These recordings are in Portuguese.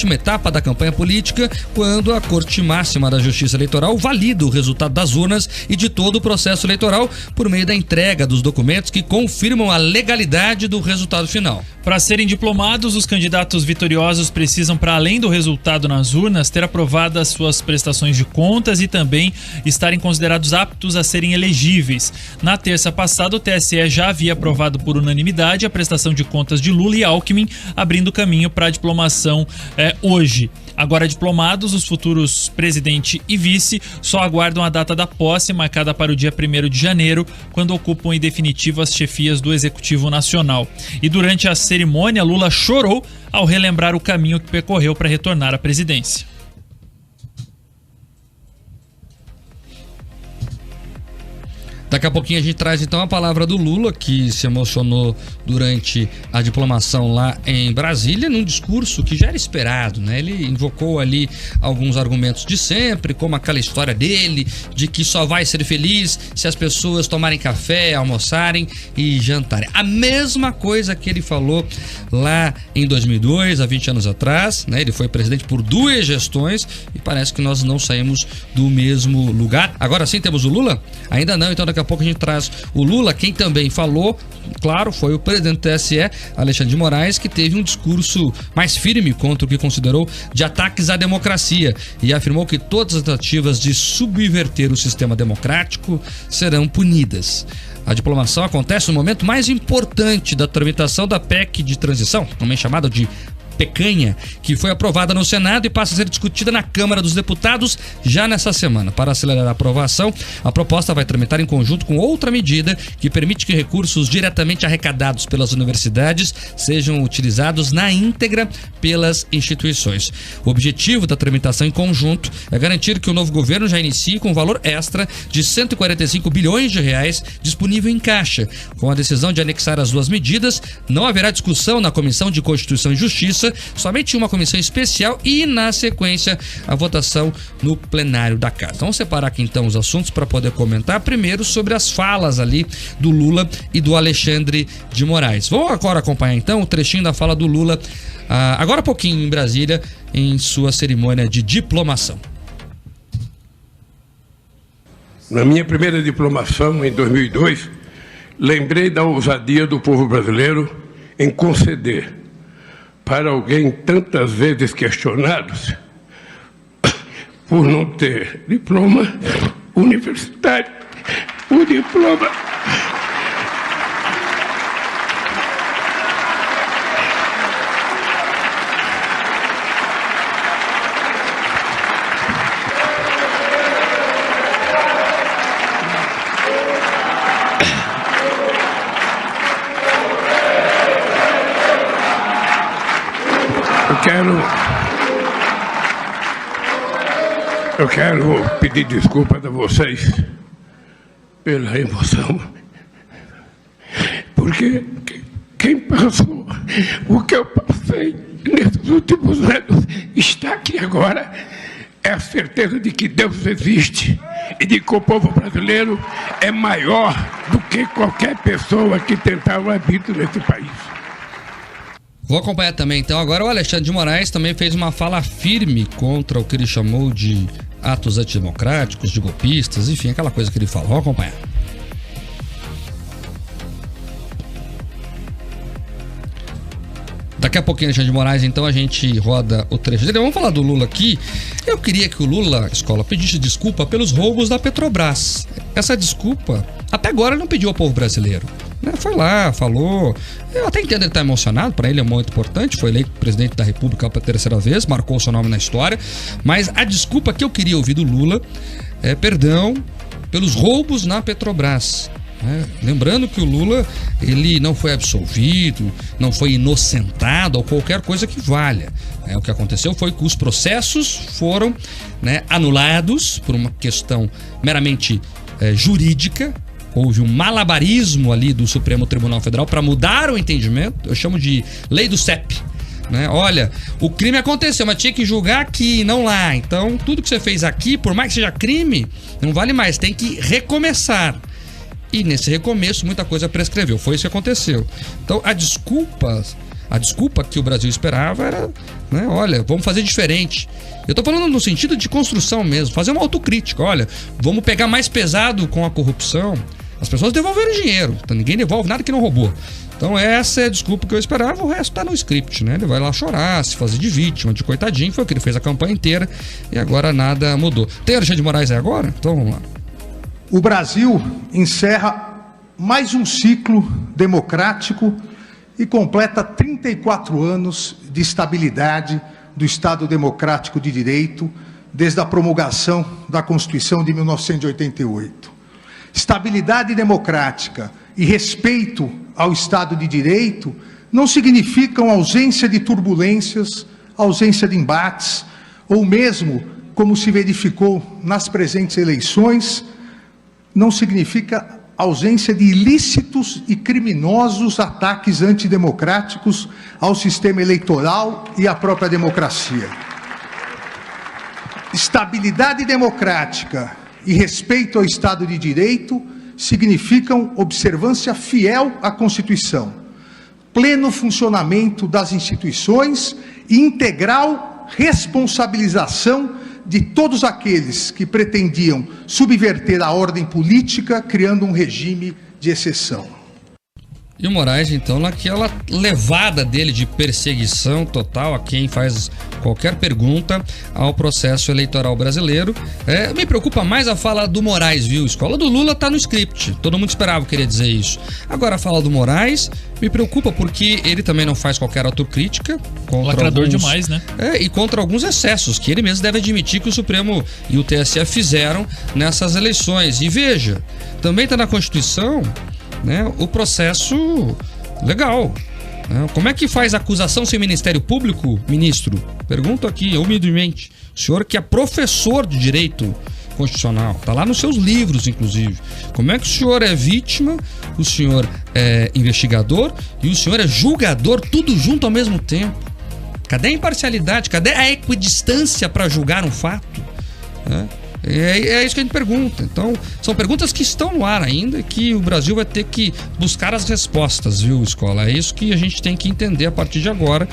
última etapa da campanha política, quando a Corte Máxima da Justiça Eleitoral valida o resultado das urnas e de todo o processo eleitoral por meio da entrega dos documentos que confirmam a legalidade do resultado final. Para serem diplomados, os candidatos vitoriosos precisam, para além do resultado nas urnas, ter aprovadas suas prestações de contas e também estarem considerados aptos a serem elegíveis. Na terça passada, o TSE já havia aprovado por unanimidade a prestação de contas de Lula e Alckmin, abrindo caminho para a diplomação hoje. Agora diplomados, os futuros presidente e vice só aguardam a data da posse, marcada para o dia 1º de janeiro, quando ocupam em definitivo as chefias do Executivo Nacional. E durante a cerimônia, Lula chorou ao relembrar o caminho que percorreu para retornar à presidência. Daqui a pouquinho a gente traz então a palavra do Lula, que se emocionou durante a diplomação lá em Brasília, num discurso que já era esperado, né? Ele invocou ali alguns argumentos de sempre, como aquela história dele, de que só vai ser feliz se as pessoas tomarem café, almoçarem e jantarem. A mesma coisa que ele falou lá em 2002, há 20 anos atrás, né? Ele foi presidente por 2 gestões e parece que nós não saímos do mesmo lugar. Agora sim temos o Lula? Ainda não, então daqui a pouco a gente traz o Lula. Quem também falou, claro, foi o presidente do TSE, Alexandre de Moraes, que teve um discurso mais firme contra o que considerou de ataques à democracia e afirmou que todas as tentativas de subverter o sistema democrático serão punidas. A diplomação acontece no momento mais importante da tramitação da PEC de transição, também chamada de Pecanha, que foi aprovada no Senado e passa a ser discutida na Câmara dos Deputados já nessa semana. Para acelerar a aprovação, a proposta vai tramitar em conjunto com outra medida que permite que recursos diretamente arrecadados pelas universidades sejam utilizados na íntegra pelas instituições. O objetivo da tramitação em conjunto é garantir que o novo governo já inicie com um valor extra de 145 bilhões de reais disponível em caixa. Com a decisão de anexar as duas medidas, não haverá discussão na Comissão de Constituição e Justiça, somente uma comissão especial e, na sequência, a votação no plenário da casa. Vamos separar aqui então os assuntos para poder comentar. Primeiro sobre as falas ali do Lula e do Alexandre de Moraes. Vamos agora acompanhar então o trechinho da fala do Lula, agora há pouquinho em Brasília, em sua cerimônia de diplomação. Na minha primeira diplomação, em 2002, lembrei da ousadia do povo brasileiro em conceder para alguém tantas vezes questionados por não ter diploma universitário, o diploma Eu quero pedir desculpas a vocês pela emoção, porque quem passou o que eu passei nesses últimos anos está aqui agora, é a certeza de que Deus existe e de que o povo brasileiro é maior do que qualquer pessoa que tentar o arbítrio nesse país. Vou acompanhar também, então, agora o Alexandre de Moraes também fez uma fala firme contra o que ele chamou de atos antidemocráticos, de golpistas, enfim, aquela coisa que ele fala. Vamos acompanhar. Daqui a pouquinho, Alexandre de Moraes, então a gente roda o trecho dele. Vamos falar do Lula aqui. Eu queria que o Lula, escola, pedisse desculpa pelos roubos da Petrobras. Essa desculpa, até agora ele não pediu ao povo brasileiro. Foi lá, falou. Eu até entendo ele estar emocionado, para ele é muito importante. Foi eleito presidente da República pela 3ª vez, marcou o seu nome na história. Mas a desculpa que eu queria ouvir do Lula é perdão pelos roubos na Petrobras. Lembrando que o Lula, ele não foi absolvido, não foi inocentado ou qualquer coisa que valha. O que aconteceu foi que os processos foram anulados por uma questão meramente jurídica. Houve um malabarismo ali do Supremo Tribunal Federal para mudar o entendimento. Eu chamo de lei do CEP. Olha, o crime aconteceu, mas tinha que julgar aqui, não lá. Então, tudo que você fez aqui, por mais que seja crime, não vale mais, tem que recomeçar. E nesse recomeço, muita coisa prescreveu. Foi isso que aconteceu. Então, a desculpa A desculpa que o Brasil esperava era, né, olha, vamos fazer diferente. Eu tô falando no sentido de construção mesmo, fazer uma autocrítica. Olha, vamos pegar mais pesado com a corrupção. As pessoas devolveram dinheiro, então ninguém devolve nada que não roubou. Então essa é a desculpa que eu esperava, o resto tá no script, né? Ele vai lá chorar, se fazer de vítima, de coitadinho, foi o que ele fez a campanha inteira e agora nada mudou. Tem Alexandre de Moraes aí agora? Então vamos lá. O Brasil encerra mais um ciclo democrático e completa 34 anos de estabilidade do Estado Democrático de Direito desde a promulgação da Constituição de 1988. Estabilidade democrática e respeito ao Estado de Direito não significam ausência de turbulências, ausência de embates, ou mesmo, como se verificou nas presentes eleições, não significa ausência de ilícitos e criminosos ataques antidemocráticos ao sistema eleitoral e à própria democracia. Estabilidade democrática e respeito ao Estado de Direito significam observância fiel à Constituição, pleno funcionamento das instituições e integral responsabilização de todos aqueles que pretendiam subverter a ordem política, criando um regime de exceção. E o Moraes, então, naquela levada dele de perseguição total a quem faz qualquer pergunta ao processo eleitoral brasileiro. Me preocupa mais a fala do Moraes, viu? A escola do Lula tá no script. Todo mundo esperava que queria dizer isso. Agora a fala do Moraes me preocupa porque ele também não faz qualquer autocrítica. Lacrador demais, né? E contra alguns excessos que ele mesmo deve admitir que o Supremo e o TSE fizeram nessas eleições. E veja, também tá na Constituição, né, o processo legal. Como é que faz acusação sem Ministério Público, ministro? Pergunto aqui, humildemente. O senhor que é professor de direito constitucional, está lá nos seus livros, inclusive. Como é que o senhor é vítima, o senhor é investigador e o senhor é julgador, tudo junto ao mesmo tempo? Cadê a imparcialidade? Cadê a equidistância para julgar um fato? É isso que a gente pergunta. Então, são perguntas que estão no ar ainda e que o Brasil vai ter que buscar as respostas, viu, Escola? É isso que a gente tem que entender a partir de agora.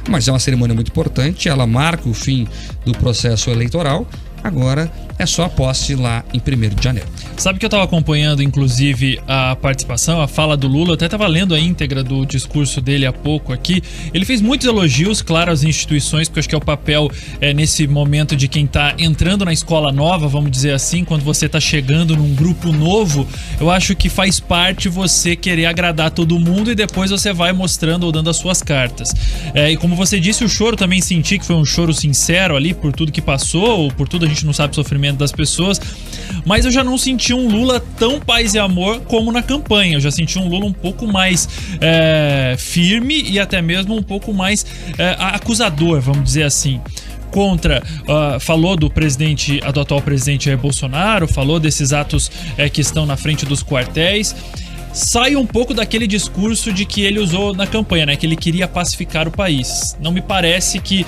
Mas é uma cerimônia muito importante, ela marca o fim do processo eleitoral. Agora é só a posse lá em 1º de janeiro. Sabe que eu estava acompanhando, inclusive, a participação, a fala do Lula, eu até estava lendo a íntegra do discurso dele há pouco aqui. Ele fez muitos elogios, claro, às instituições, porque eu acho que é o papel nesse momento de quem está entrando na escola nova, vamos dizer assim, quando você está chegando num grupo novo, eu acho que faz parte você querer agradar todo mundo e depois você vai mostrando ou dando as suas cartas. E como você disse, o choro também senti que foi um choro sincero ali, por tudo que passou, ou por tudo a gente não sabe o sofrimento das pessoas, mas eu já não senti um Lula tão paz e amor como na campanha. Eu já senti um Lula um pouco mais firme e até mesmo um pouco mais acusador, vamos dizer assim. Falou do atual presidente Jair Bolsonaro, falou desses atos que estão na frente dos quartéis. Sai um pouco daquele discurso de que ele usou na campanha, né? Que ele queria pacificar o país. Não me parece que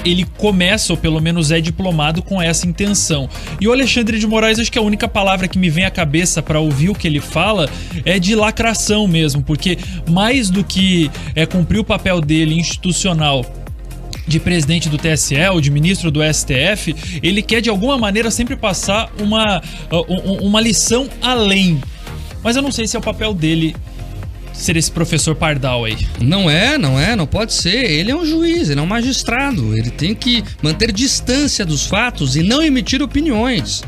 ele começa, ou pelo menos é diplomado com essa intenção. E o Alexandre de Moraes, acho que a única palavra que me vem à cabeça para ouvir o que ele fala é de lacração mesmo, porque mais do que cumprir o papel dele institucional de presidente do TSE ou de ministro do STF, ele quer de alguma maneira sempre passar uma lição além. Mas eu não sei se é o papel dele ser esse professor pardal aí. Não pode ser. Ele é um juiz, ele é um magistrado. Ele tem que manter distância dos fatos e não emitir opiniões.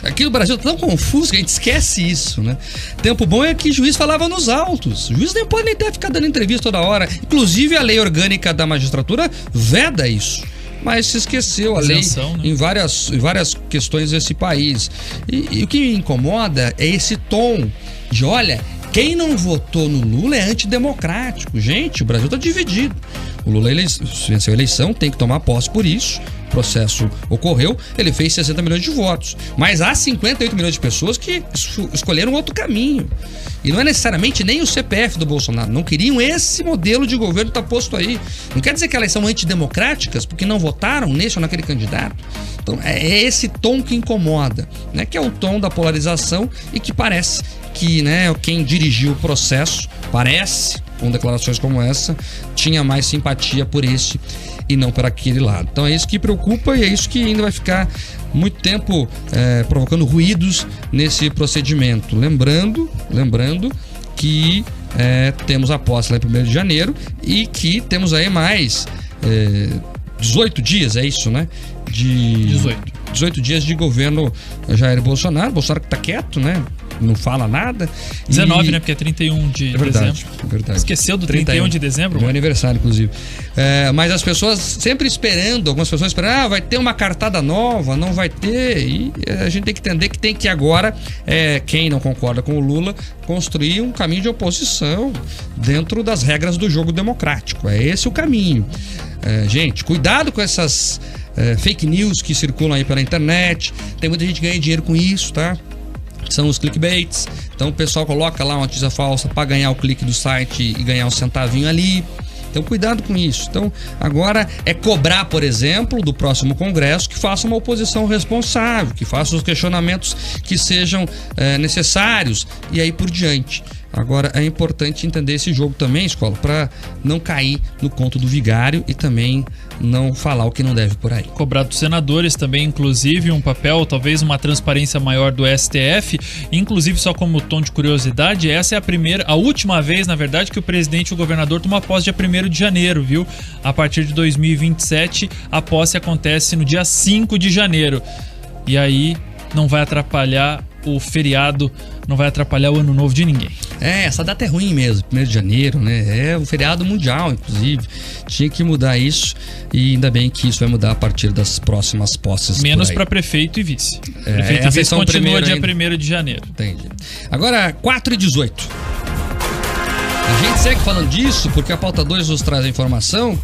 Aqui no Brasil é tão confuso que a gente esquece isso, né? Tempo bom é que o juiz falava nos autos. O juiz nem pode nem ter ficado dando entrevista toda hora. Inclusive a lei orgânica da magistratura veda isso. Mas se esqueceu a lei, né, em várias questões desse país. E o que me incomoda é esse tom de, olha, quem não votou no Lula é antidemocrático. Gente, o Brasil está dividido. O Lula venceu a eleição, tem que tomar posse por isso. O processo ocorreu, ele fez 60 milhões de votos. Mas há 58 milhões de pessoas que escolheram outro caminho. E não é necessariamente nem o CPF do Bolsonaro. Não queriam esse modelo de governo que está posto aí. Não quer dizer que elas são antidemocráticas porque não votaram nesse ou naquele candidato. Então é esse tom que incomoda, né? Que é o tom da polarização e que parece que, né, quem dirigiu o processo parece, com declarações como essa, tinha mais simpatia por esse e não por aquele lado. Então é isso que preocupa e é isso que ainda vai ficar muito tempo provocando ruídos nesse procedimento. Lembrando que temos a posse lá em 1º de janeiro e que temos aí mais 18 dias, é isso, né? 18 dias de governo Jair Bolsonaro. Bolsonaro que tá quieto, né? Não fala nada. 19, né? Porque é 31 de dezembro. É verdade. Esqueceu do 31 de dezembro? Meu aniversário, inclusive. Mas as pessoas sempre esperando, algumas pessoas esperando, vai ter uma cartada nova, não vai ter. E a gente tem que entender que tem que agora, quem não concorda com o Lula, construir um caminho de oposição dentro das regras do jogo democrático. É esse o caminho. Gente, cuidado com essas fake news que circulam aí pela internet. Tem muita gente que ganha dinheiro com isso, tá? São os clickbaits. Então o pessoal coloca lá uma notícia falsa para ganhar o clique do site e ganhar um centavinho ali. Então cuidado com isso. Então agora é cobrar, por exemplo, do próximo Congresso que faça uma oposição responsável, que faça os questionamentos que sejam necessários e aí por diante. Agora é importante entender esse jogo também, escola, para não cair no conto do vigário e também não falar o que não deve por aí. Cobrar dos senadores também, inclusive, um papel, talvez uma transparência maior do STF, inclusive só como tom de curiosidade, essa é a última vez, na verdade, que o presidente e o governador tomam posse dia 1º de janeiro, viu? A partir de 2027, a posse acontece no dia 5 de janeiro. E aí não vai atrapalhar o feriado, não vai atrapalhar o ano novo de ninguém. Essa data é ruim mesmo, 1º de janeiro, né? É um feriado mundial, inclusive. Tinha que mudar isso e ainda bem que isso vai mudar a partir das próximas posses. Menos para prefeito e vice. Prefeito e vice continua dia 1º de janeiro. Entendi. Agora, 4h18. A gente segue falando disso porque a Pauta 2 nos traz a informação